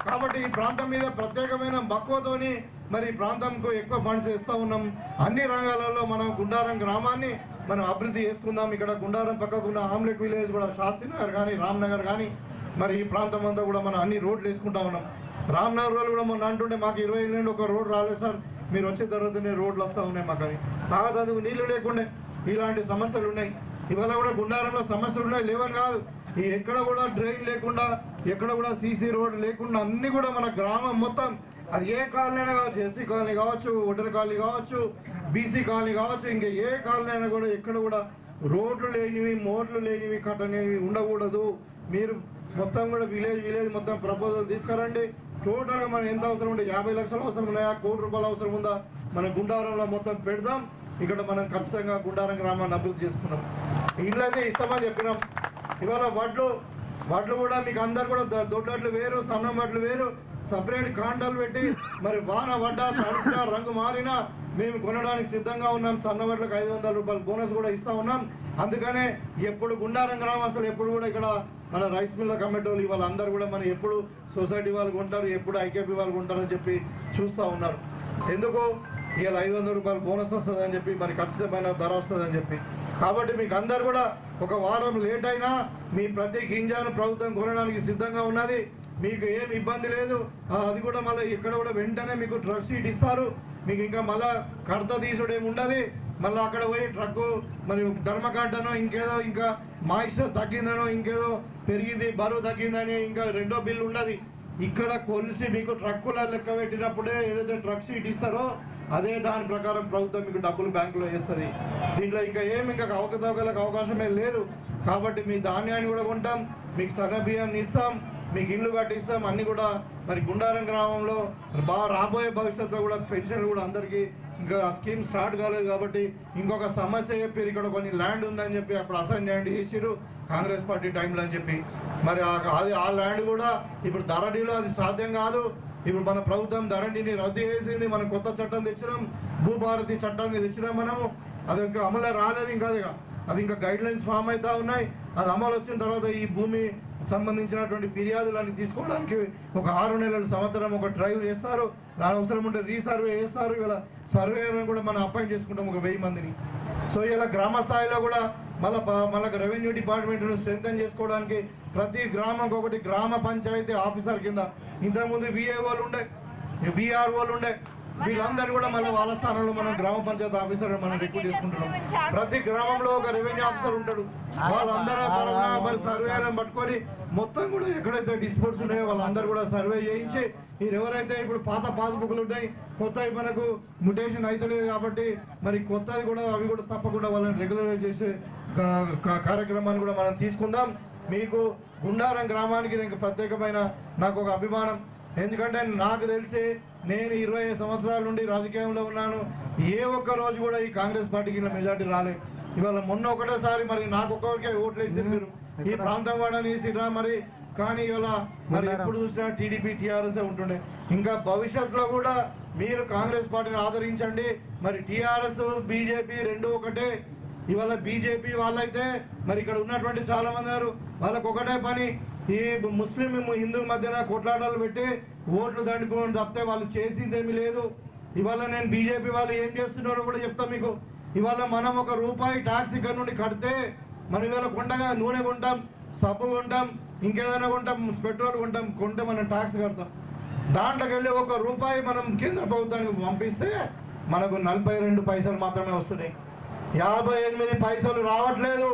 కాబట్టి ఈ ప్రాంతం మీద ప్రత్యేకమైన మక్కువతోని మరి ఈ ప్రాంతంకు ఎక్కువ ఫండ్స్ ఇస్తూ ఉన్నాం. అన్ని రంగాలలో మనం గుండారం గ్రామాన్ని మనం అభివృద్ధి చేసుకుందాం. ఇక్కడ గుండారం పక్కకున్న ఆమ్లెట్ విలేజ్ కూడా, శాస్త్రీనగర్ కానీ, రామ్నగర్ కానీ, మరి ఈ ప్రాంతం అంతా కూడా మనం అన్ని రోడ్లు వేసుకుంటా ఉన్నాం. రామ్నగర్ వాళ్ళు కూడా మొన్న అంటుంటే మాకు 20 ఏళ్ళ నుండి ఒక రోడ్ రాలేదు సార్, మీరు వచ్చిన తర్వాతనే రోడ్లు వస్తూ ఉన్నాయి మాకు అని. తాగదందుకు నీళ్లు లేకుండే ఇలాంటి సమస్యలు ఉన్నాయి. ఇవాళ కూడా గుండారంలో సమస్యలు ఉన్నాయి, లేవని కాదు. ఎక్కడ కూడా డ్రైన్ లేకుండా, ఎక్కడ కూడా సీసీ రోడ్ లేకుండా అన్ని కూడా మన గ్రామం మొత్తం, అది ఏ కాలనీ అయినా కావచ్చు, ఎస్సీ కాలనీ కావచ్చు, ఒడ్డర్ కాలనీ కావచ్చు, బీసీ కాలనీ కావచ్చు, ఇంకా ఏ కాలనీ అయినా కూడా ఎక్కడ కూడా రోడ్లు లేనివి, మోర్లు లేనివి, కట్టనేవి ఉండకూడదు. మీరు మొత్తం కూడా విలేజ్ మొత్తం ప్రపోజల్ తీసుకురండి. టోటల్గా మనం ఎంత అవసరం ఉంటే 50 లక్షలు అవసరం ఉన్నాయా, 1 కోటి రూపాయలు అవసరం ఉందా, మన గుండారంలో మొత్తం పెడదాం. ఇక్కడ మనం ఖచ్చితంగా గుండారం గ్రామాన్ని అభివృద్ధి చేసుకున్నాం. ఇల్లు అయితే ఇస్తామని చెప్పినాం. ఇవాళ వడ్లు కూడా మీకు అందరు కూడా దొడ్డట్లు వేరు, సన్నం వడ్లు వేరు, సపరేట్ కాంటాలు పెట్టి మరి వాన పడ్డా తడిసినా రంగు మారినా మేము కొనడానికి సిద్ధంగా ఉన్నాం. సన్నవడ్లకు 500 రూపాయలు బోనస్ కూడా ఇస్తా ఉన్నాం. అందుకనే ఎప్పుడు గుండారం గ్రామస్తులు ఎప్పుడు కూడా ఇక్కడ మన రైస్ మిల్ల కమిటీ వాళ్ళందరూ కూడా మన ఎప్పుడు సొసైటీ వాళ్ళు కొంటారు, ఎప్పుడు ఐకేపీ వాళ్ళు కొంటారని చెప్పి చూస్తూ ఉన్నారు. ఎందుకు ఇవాళ 500 రూపాయలు బోనస్ వస్తుందని చెప్పి మరి ఖచ్చితమైన ధర వస్తుందని చెప్పి. కాబట్టి మీకు అందరు కూడా ఒక వారం లేట్ అయినా మీ ప్రతి గింజను ప్రభుత్వం కొనడానికి సిద్ధంగా ఉన్నది. మీకు ఏం ఇబ్బంది లేదు. అది కూడా మళ్ళీ ఇక్కడ కూడా వెంటనే మీకు ట్రక్ సీట్ ఇస్తారు. మీకు ఇంకా మళ్ళా కడత తీసుడు ఏమి ఉండదు. మళ్ళీ అక్కడ పోయి ట్రక్కు మరి ధర్మకాంటనో ఇంకేదో ఇంకా మాయిశ్చర్ తగ్గిందనో ఇంకేదో పెరిగింది బరువు తగ్గిందని ఇంకా రెండో బిల్లు ఉండదు. ఇక్కడ కొలిసి మీకు ట్రక్కుల లెక్క పెట్టినప్పుడే ఏదైతే ట్రక్ సీట్ ఇస్తారో అదే దాని ప్రకారం ప్రభుత్వం మీకు డబ్బులు బ్యాంకులో వేస్తుంది. దీంట్లో ఇంకా ఇంకా అవకతవకలకు అవకాశమే లేదు. కాబట్టి మీ ధాన్యాన్ని కూడా కొంటాం, మీకు సన్న బియ్యాన్ని ఇస్తాం, మీకు ఇల్లు కట్టిస్తాం. అన్ని కూడా మరి గుండారం గ్రామంలో బాగా రాబోయే భవిష్యత్తులో కూడా పెన్షన్లు కూడా అందరికీ ఇంకా స్కీమ్ స్టార్ట్ కాలేదు. కాబట్టి ఇంకొక సమస్య చెప్పి ఇక్కడ కొన్ని ల్యాండ్ ఉందని చెప్పి అప్పుడు అసైన్ ల్యాండ్ చేసిరు కాంగ్రెస్ పార్టీ టైంలో అని చెప్పి మరి అది ఆ ల్యాండ్ కూడా ఇప్పుడు ధరణిలో అది సాధ్యం కాదు. ఇప్పుడు మన ప్రభుత్వం ధరణిని రద్దు చేసింది. మనం కొత్త చట్టం తెచ్చినాం, భూభారతి చట్టాన్ని తెచ్చినాం. మనము అది ఇంకా అమలు రాలేదు. ఇంకా అది ఇంకా గైడ్ లైన్స్ ఫామ్ అవుతా ఉన్నాయి. అది అమలు వచ్చిన తర్వాత ఈ భూమి సంబంధించినటువంటి ఫిర్యాదులన్నీ తీసుకోవడానికి ఒక 6 నెలల సంవత్సరం ఒక డ్రైవ్ చేస్తారు. దాని అవసరం ఉంటే రీసర్వే చేస్తారు. ఇలా సర్వేలను కూడా మనం అపాయింట్ చేసుకుంటాం ఒక 1000 మందిని. సో ఇలా గ్రామ స్థాయిలో కూడా మళ్ళీ రెవెన్యూ డిపార్ట్మెంట్ను స్ట్రెంథన్ చేసుకోవడానికి ప్రతి గ్రామంకి ఒకటి గ్రామ పంచాయతీ ఆఫీసర్ కింద ఇంతకుముందు విఏఓలు ఉండే, బీఆర్ఓలు ఉండే, వీళ్ళందరూ కూడా మళ్ళీ వాళ్ళ స్థానంలో మనం గ్రామ పంచాయతీ ఆఫీసర్ మనం రిక్రూట్ చేసుకుంటున్నాం. ప్రతి గ్రామంలో ఒక రెవెన్యూ ఆఫీసర్ ఉంటాడు. వాళ్ళందరూ మరి సర్వేలను పట్టుకొని మొత్తం కూడా ఎక్కడైతే డిస్ప్యూట్స్ ఉన్నాయో వాళ్ళందరూ కూడా సర్వే చేయించి మీరు ఎవరైతే ఇప్పుడు పాత పాస్బుక్లు ఉన్నాయి, కొత్తవి మనకు మ్యుటేషన్ అవుతలేదు కాబట్టి మరి కొత్తది కూడా అవి కూడా తప్పకుండా వాళ్ళని రెగ్యులరైజ్ చేసే కార్యక్రమాన్ని కూడా మనం తీసుకుందాం. మీకు గుండారం గ్రామానికి నాకు ప్రత్యేకమైన నాకు ఒక అభిమానం. ఎందుకంటే నాకు తెలిసి నేను 25 సంవత్సరాల నుండి రాజకీయంలో ఉన్నాను. ఏ ఒక్క రోజు కూడా ఈ కాంగ్రెస్ పార్టీకి మెజార్టీ రాలేదు. ఇవాళ మొన్న ఒకటేసారి మరి నాకు ఒక్కరికే ఓట్లు వేసి మీరు ఈ ప్రాంతం వాడని వేసిరా మరి. కానీ ఇవాళ మరి ఎప్పుడు చూసినా టీడీపీ టీఆర్ఎస్ ఉంటుండే. ఇంకా భవిష్యత్తులో కూడా మీరు కాంగ్రెస్ పార్టీని ఆదరించండి. మరి టీఆర్ఎస్ బీజేపీ రెండు ఒకటే. ఇవాళ బీజేపీ వాళ్ళైతే మరి ఇక్కడ ఉన్నటువంటి చాలా మంది ఉన్నారు, వాళ్ళకు ఒకటే పని ఈ ముస్లిం హిందూ మధ్యన కొట్లాటలు పెట్టి ఓట్లు దండుకోవడం తప్పితే వాళ్ళు చేసిందేమీ లేదు. ఇవాళ నేను బీజేపీ వాళ్ళు ఏం చేస్తున్నారో కూడా చెప్తాం మీకు. ఇవాళ మనం ₹1 ట్యాక్స్ ఇక్కడ నుండి కడితే మనం ఇవాళ కొండగా నూనె కొంటాం, సబ్బు కొంటాం, ఇంకేదైనా కొంటాం, పెట్రోల్ కొంటే మనం ట్యాక్స్ కడతాం. దాంట్లోకి వెళ్ళి ₹1 మనం కేంద్ర ప్రభుత్వానికి పంపిస్తే మనకు 42 పైసలు మాత్రమే వస్తున్నాయి. 58 పైసలు రావట్లేదు.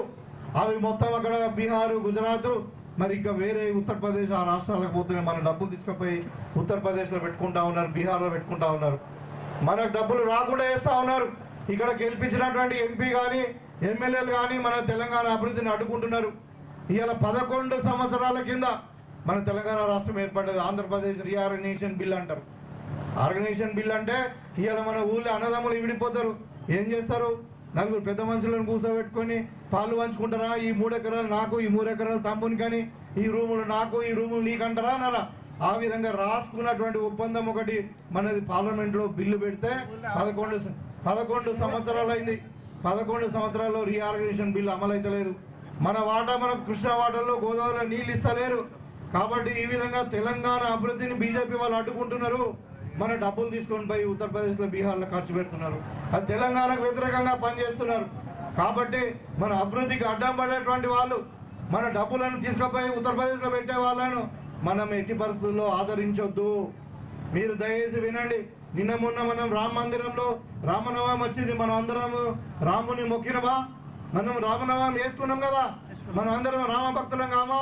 అవి మొత్తం అక్కడ బీహారు, గుజరాత్, మరి ఇంకా వేరే ఉత్తరప్రదేశ్ ఆ రాష్ట్రాలకు పోతున్నాయి. మన డబ్బులు తీసుకుపోయి ఉత్తరప్రదేశ్లో పెట్టుకుంటా ఉన్నారు, బీహార్లో పెట్టుకుంటా ఉన్నారు. మనకు డబ్బులు రాకుండా వేస్తూ ఉన్నారు. ఇక్కడ గెలిపించినటువంటి ఎంపీ కానీ ఎమ్మెల్యేలు కానీ మన తెలంగాణ అభివృద్ధిని అడ్డుకుంటున్నారు. ఇవాళ 11 సంవత్సరాల కింద మన తెలంగాణ రాష్ట్రం ఏర్పడ్డది. ఆంధ్రప్రదేశ్ రీఆర్గనైజేషన్ బిల్ అంటారు. ఆర్గనైజేషన్ బిల్ అంటే ఇవాళ మన ఊళ్ళో అన్నదమ్ములు విడిపోతారు. ఏం చేస్తారు? 4 పెద్ద మనుషులను కూర్చోబెట్టుకొని పాలు పంచుకుంటారా? ఈ 3 ఎకరాలు నాకు, ఈ 3 ఎకరాలు తమ్ముని, కానీ ఈ రూములు నాకు, ఈ రూములు నీకంటారా అన్నారా? ఆ విధంగా రాసుకున్నటువంటి ఒప్పందం ఒకటి మనది పార్లమెంట్లో బిల్లు పెడితే 11 సంవత్సరాలు అయింది. 11 సంవత్సరాల్లో రీఆర్గనైజేషన్ బిల్లు అమలైతలేదు. మన వాటా మనకు కృష్ణా వాటర్లో గోదావరిలో నీళ్ళు ఇస్తలేరు. కాబట్టి ఈ విధంగా తెలంగాణ అభివృద్ధిని బీజేపీ వాళ్ళు అడ్డుకుంటున్నారు. మన డబ్బులు తీసుకొని పోయి ఉత్తరప్రదేశ్లో, బీహార్లో ఖర్చు పెడుతున్నారు. అది తెలంగాణకు వ్యతిరేకంగా పనిచేస్తున్నారు. కాబట్టి మన అభివృద్ధికి అడ్డం పడేటువంటి వాళ్ళు మన డబ్బులను తీసుకుపోయి ఉత్తరప్రదేశ్లో పెట్టే వాళ్ళను మనం ఎట్టి పరిస్థితుల్లో ఆదరించొద్దు. మీరు దయచేసి వినండి. నిన్న మొన్న మనం రామ మందిరంలో రామనవమి వచ్చింది. మనం అందరం రాముని మొక్కినమా? మనం రామనవమి వేసుకున్నాం కదా. మనం అందరం రామభక్తులం కామా?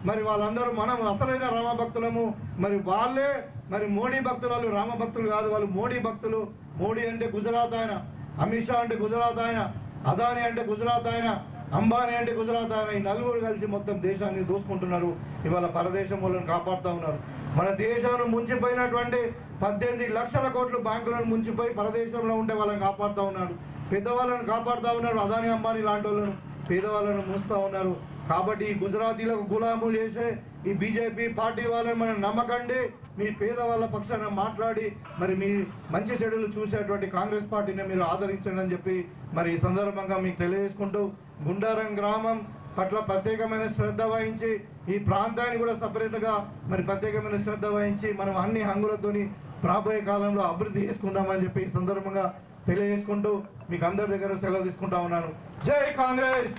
మరి వాళ్ళందరూ మనం అసలైన రామభక్తులము. మరి వాళ్ళే మరి మోడీ భక్తులు. వాళ్ళు రామభక్తులు కాదు, వాళ్ళు మోడీ భక్తులు. మోడీ అంటే గుజరాత్ ఆయన, అమిత్ షా అంటే గుజరాత్ ఆయన, అదానీ అంటే గుజరాత్ ఆయన, అంబానీ అంటే గుజరాత్ ఆయన. ఈ నలుగురు కలిసి మొత్తం దేశాన్ని దోసుకుంటున్నారు. ఇవాళ పరదేశం వాళ్ళని కాపాడుతూ ఉన్నారు. మన దేశాన్ని ముంచిపోయినటువంటి 18 లక్షల కోట్లు బ్యాంకులను ముంచిపోయి పరదేశంలో ఉంటే వాళ్ళని కాపాడుతూ ఉన్నారు. పెద్దవాళ్ళని కాపాడుతూ ఉన్నారు. అదానీ, అంబానీ లాంటి వాళ్ళను, పేదవాళ్ళను మూస్తూ ఉన్నారు. కాబట్టి ఈ గుజరాతీలకు గులాములు చేసే ఈ బీజేపీ పార్టీ వాళ్ళని మనం నమ్మకండి. మీ పేదవాళ్ళ పక్షాన మాట్లాడి మరి మీ మంచి చెడులు చూసేటువంటి కాంగ్రెస్ పార్టీని మీరు ఆదరించండి అని చెప్పి మరి ఈ సందర్భంగా మీకు తెలియజేసుకుంటూ గుండారం గ్రామం పట్ల ప్రత్యేకమైన శ్రద్ధ వహించి ఈ ప్రాంతాన్ని కూడా సపరేట్గా మరి ప్రత్యేకమైన శ్రద్ధ వహించి మనం అన్ని హంగులతోని రాబోయే కాలంలో అభివృద్ధి చేసుకుందామని చెప్పి ఈ సందర్భంగా తెలియజేసుకుంటూ మీకు అందరి దగ్గర సెలవు తీసుకుంటా ఉన్నాను. జై కాంగ్రెస్.